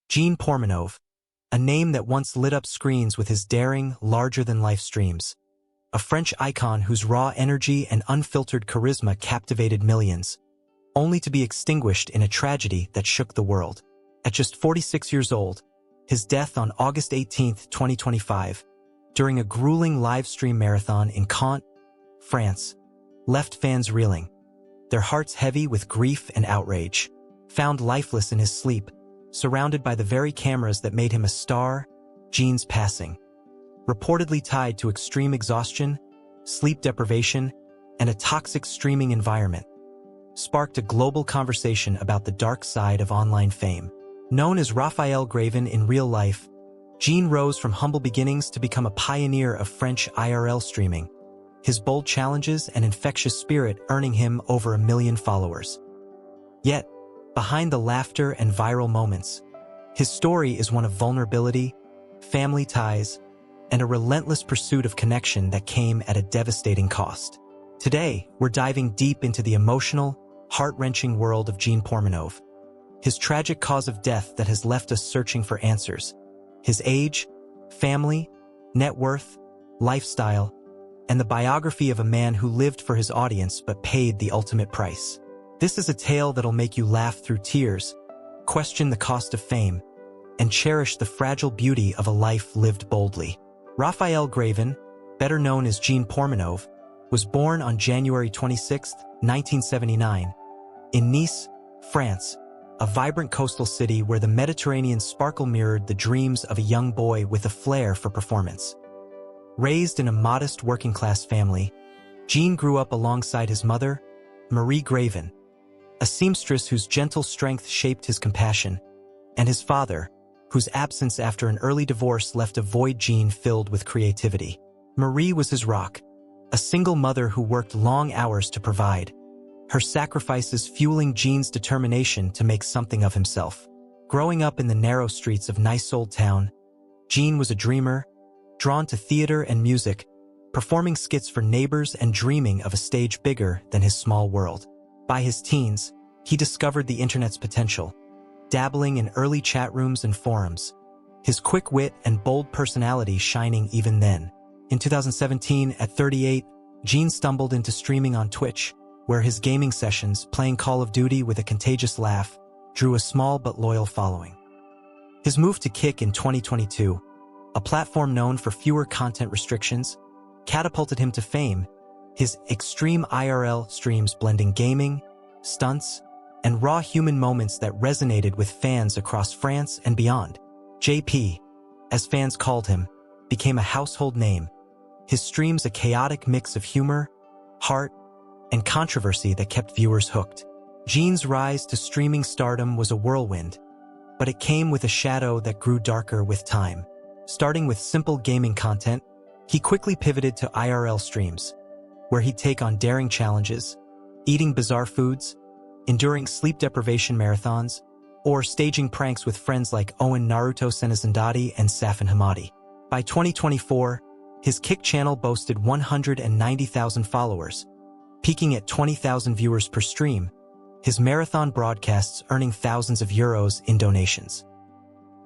Jean Pormanove, a name that once lit up screens with his daring, larger-than-life streams. A French icon whose raw energy and unfiltered charisma captivated millions, only to be extinguished in a tragedy that shook the world. At just 46 years old, his death on August 18, 2025, during a grueling live-stream marathon in Caen, France, left fans reeling, their hearts heavy with grief and outrage. Found lifeless in his sleep, surrounded by the very cameras that made him a star, Jean's passing, reportedly tied to extreme exhaustion, sleep deprivation, and a toxic streaming environment, sparked a global conversation about the dark side of online fame. Known as Raphael Graven in real life, Jean rose from humble beginnings to become a pioneer of French IRL streaming, his bold challenges and infectious spirit earning him over 1 million followers. Yet, behind the laughter and viral moments, his story is one of vulnerability, family ties, and a relentless pursuit of connection that came at a devastating cost. Today, we're diving deep into the emotional, heart-wrenching world of Jean Pormanove, his tragic cause of death that has left us searching for answers, his age, family, net worth, lifestyle, and the biography of a man who lived for his audience but paid the ultimate price. This is a tale that'll make you laugh through tears, question the cost of fame, and cherish the fragile beauty of a life lived boldly. Raphael Graven, better known as Jean Pormanove, was born on January 26, 1979, in Nice, France, a vibrant coastal city where the Mediterranean sparkle mirrored the dreams of a young boy with a flair for performance. Raised in a modest working-class family, Jean grew up alongside his mother, Marie Graven, a seamstress whose gentle strength shaped his compassion, and his father, whose absence after an early divorce left a void Jean filled with creativity. Marie was his rock, a single mother who worked long hours to provide, her sacrifices fueling Jean's determination to make something of himself. Growing up in the narrow streets of Nice Old Town, Jean was a dreamer, drawn to theater and music, performing skits for neighbors and dreaming of a stage bigger than his small world. By his teens, he discovered the internet's potential, dabbling in early chat rooms and forums, his quick wit and bold personality shining even then. In 2017, at 38, Jean stumbled into streaming on Twitch, where his gaming sessions, playing Call of Duty with a contagious laugh, drew a small but loyal following. His move to Kick in 2022, a platform known for fewer content restrictions, catapulted him to fame, his extreme IRL streams blending gaming, stunts, and raw human moments that resonated with fans across France and beyond. JP, as fans called him, became a household name, his streams a chaotic mix of humor, heart, and controversy that kept viewers hooked. Jean's rise to streaming stardom was a whirlwind, but it came with a shadow that grew darker with time. Starting with simple gaming content, he quickly pivoted to IRL streams, where he'd take on daring challenges, eating bizarre foods, enduring sleep deprivation marathons, or staging pranks with friends like Owen Naruto Senizandati and Safin Hamadi. By 2024, his Kick channel boasted 190,000 followers, peaking at 20,000 viewers per stream, his marathon broadcasts earning thousands of euros in donations.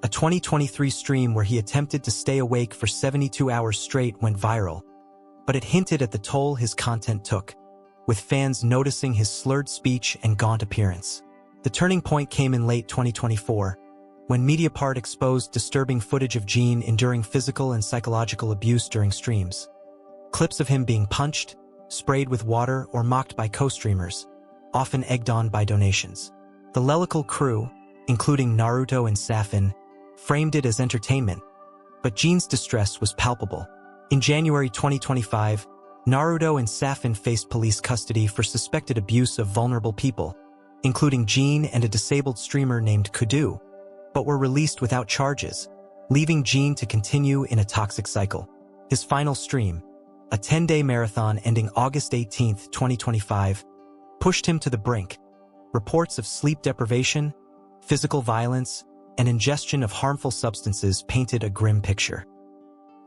A 2023 stream where he attempted to stay awake for 72 hours straight went viral, but it hinted at the toll his content took, with fans noticing his slurred speech and gaunt appearance. The turning point came in late 2024, when Mediapart exposed disturbing footage of Jean enduring physical and psychological abuse during streams. Clips of him being punched, sprayed with water, or mocked by co-streamers, often egged on by donations. The Lelical crew, including Naruto and Safin, framed it as entertainment, but Jean's distress was palpable. In January 2025, Naruto and Safin faced police custody for suspected abuse of vulnerable people, including Jean and a disabled streamer named Kudu, but were released without charges, leaving Jean to continue in a toxic cycle. His final stream, a 10-day marathon ending August 18, 2025, pushed him to the brink. Reports of sleep deprivation, physical violence, and ingestion of harmful substances painted a grim picture.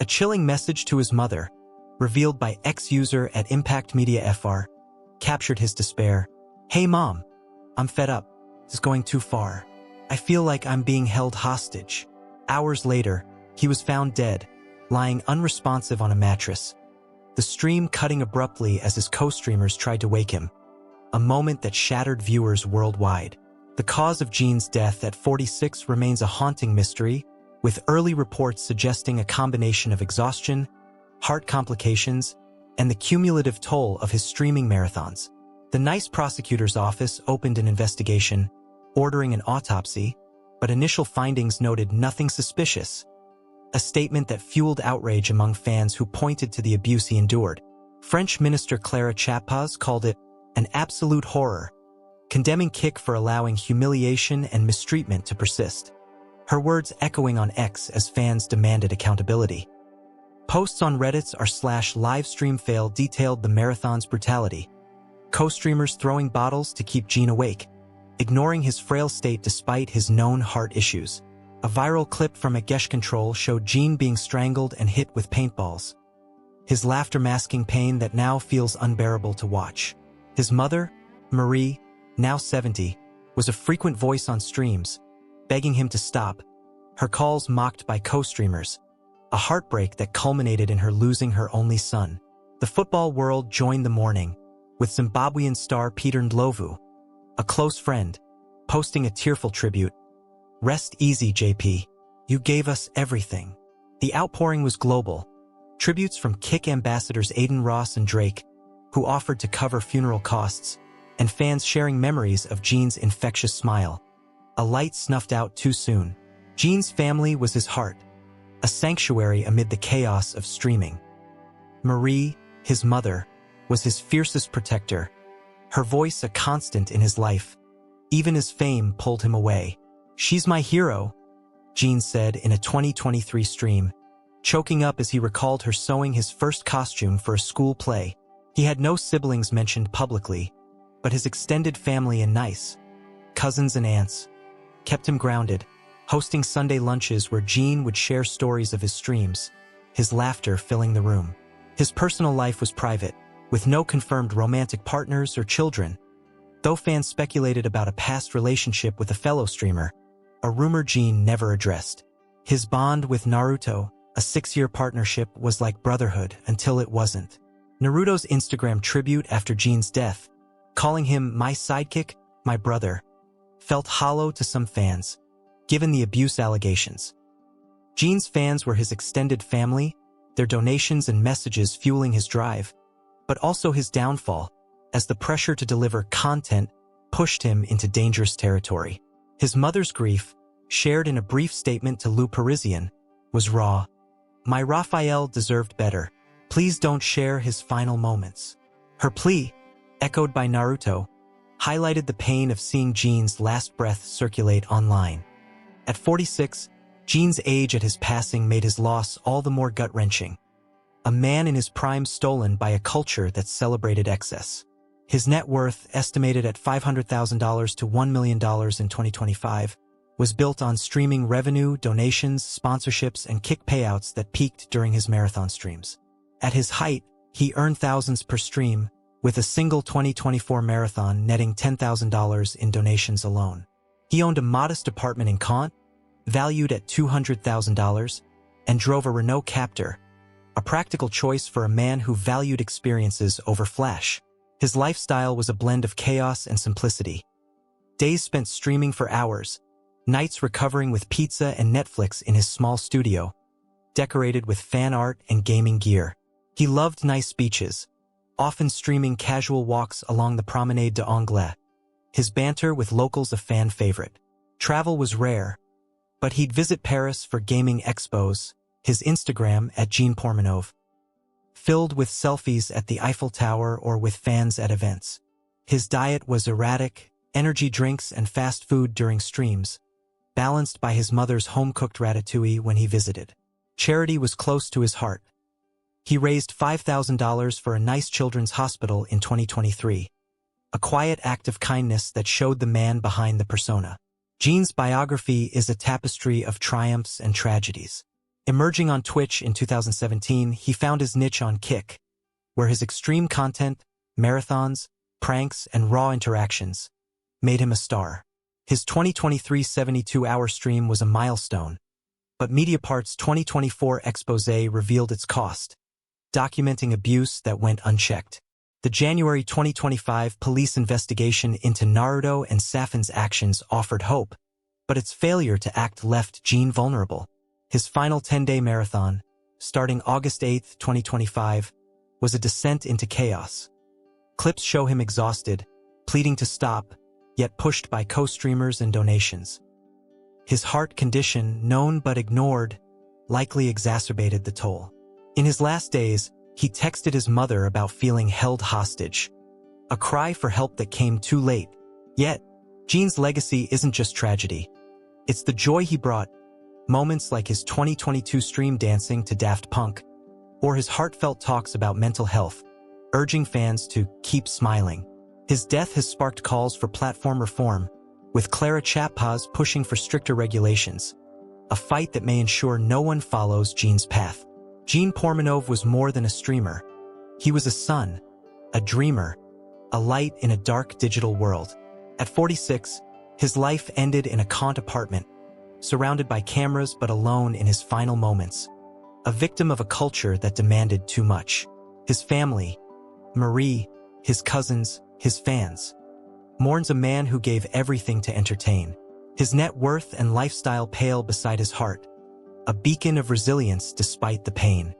A chilling message to his mother, revealed by ex-user at Impact Media FR, captured his despair. "Hey mom, I'm fed up. This is going too far. I feel like I'm being held hostage. Hours later, he was found dead, lying unresponsive on a mattress. The stream cutting abruptly as his co-streamers tried to wake him. A moment that shattered viewers worldwide. The cause of Jean's death at 46 remains a haunting mystery, with early reports suggesting a combination of exhaustion, heart complications, and the cumulative toll of his streaming marathons. The Nice prosecutor's office opened an investigation, ordering an autopsy, but initial findings noted nothing suspicious. A statement that fueled outrage among fans who pointed to the abuse he endured. French Minister Clara Chapaz called it an absolute horror, condemning Kik for allowing humiliation and mistreatment to persist. Her words echoing on X as fans demanded accountability. Posts on Reddit's r/livestream fail detailed the marathon's brutality. Co-streamers throwing bottles to keep Jean awake, ignoring his frail state despite his known heart issues. A viral clip from a Gesh Control showed Jean being strangled and hit with paintballs. His laughter masking pain that now feels unbearable to watch. His mother, Marie, now 70, was a frequent voice on streams, begging him to stop, her calls mocked by co-streamers. A heartbreak that culminated in her losing her only son. The football world joined the mourning, with Zimbabwean star Peter Ndlovu, a close friend, posting a tearful tribute. "Rest easy, JP. You gave us everything." The outpouring was global. Tributes from Kik ambassadors Aiden Ross and Drake, who offered to cover funeral costs, and fans sharing memories of Jean's infectious smile. A light snuffed out too soon. Jean's family was his heart, a sanctuary amid the chaos of streaming. Marie, his mother, was his fiercest protector, her voice a constant in his life. Even as fame pulled him away. "She's my hero," Jean said in a 2023 stream, choking up as he recalled her sewing his first costume for a school play. He had no siblings mentioned publicly, but his extended family in Nice, cousins and aunts, kept him grounded, hosting Sunday lunches where Jean would share stories of his streams, his laughter filling the room. His personal life was private, with no confirmed romantic partners or children, though fans speculated about a past relationship with a fellow streamer, a rumor Jean never addressed. His bond with Naruto, a 6-year partnership, was like brotherhood until it wasn't. Naruto's Instagram tribute after Jean's death, calling him "my sidekick, my brother," felt hollow to some fans, given the abuse allegations. Jean's fans were his extended family, their donations and messages fueling his drive, but also his downfall, as the pressure to deliver content pushed him into dangerous territory. His mother's grief, shared in a brief statement to Le Parisien, was raw. "My Raphael deserved better. Please don't share his final moments." Her plea, echoed by Naruto, highlighted the pain of seeing Jean's last breath circulate online. At 46, Jean's age at his passing made his loss all the more gut-wrenching. A man in his prime stolen by a culture that celebrated excess. His net worth, estimated at $500,000 to $1 million in 2025, was built on streaming revenue, donations, sponsorships, and Kik payouts that peaked during his marathon streams. At his height, he earned thousands per stream, with a single 2024 marathon netting $10,000 in donations alone. He owned a modest apartment in Caen, valued at $200,000, and drove a Renault Captur, a practical choice for a man who valued experiences over flash. His lifestyle was a blend of chaos and simplicity. Days spent streaming for hours, nights recovering with pizza and Netflix in his small studio, decorated with fan art and gaming gear. He loved nice beaches, often streaming casual walks along the Promenade d'Anglais. His banter with locals a fan favorite. Travel was rare, but he'd visit Paris for gaming expos, his Instagram at Jean Pormanove, filled with selfies at the Eiffel Tower or with fans at events. His diet was erratic, energy drinks and fast food during streams, balanced by his mother's home-cooked ratatouille when he visited. Charity was close to his heart. He raised $5,000 for a Nice children's hospital in 2023, a quiet act of kindness that showed the man behind the persona. Jean's biography is a tapestry of triumphs and tragedies. Emerging on Twitch in 2017, he found his niche on Kik, where his extreme content, marathons, pranks, and raw interactions made him a star. His 2023 72-hour stream was a milestone, but Mediapart's 2024 exposé revealed its cost, documenting abuse that went unchecked. The January 2025 police investigation into Naruto and Safin's actions offered hope, but its failure to act left Jean vulnerable. His final 10-day marathon, starting August 8, 2025, was a descent into chaos. Clips show him exhausted, pleading to stop, yet pushed by co-streamers and donations. His heart condition, known but ignored, likely exacerbated the toll. In his last days, he texted his mother about feeling held hostage, a cry for help that came too late. Yet, Jean's legacy isn't just tragedy. It's the joy he brought, moments like his 2022 stream dancing to Daft Punk, or his heartfelt talks about mental health, urging fans to keep smiling. His death has sparked calls for platform reform, with Clara Chapaz pushing for stricter regulations, a fight that may ensure no one follows Jean's path. Jean Pormanove was more than a streamer. He was a son, a dreamer, a light in a dark digital world. At 46, his life ended in a Kant apartment, surrounded by cameras but alone in his final moments, a victim of a culture that demanded too much. His family, Marie, his cousins, his fans, mourns a man who gave everything to entertain. His net worth and lifestyle pale beside his heart, a beacon of resilience despite the pain.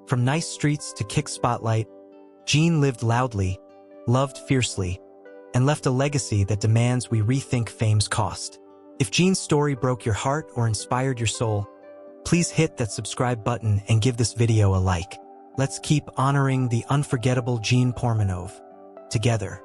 From nice streets to kick spotlight, Jean lived loudly, loved fiercely, and left a legacy that demands we rethink fame's cost. If Jean's story broke your heart or inspired your soul, please hit that subscribe button and give this video a like. Let's keep honoring the unforgettable Jean Pormanove together.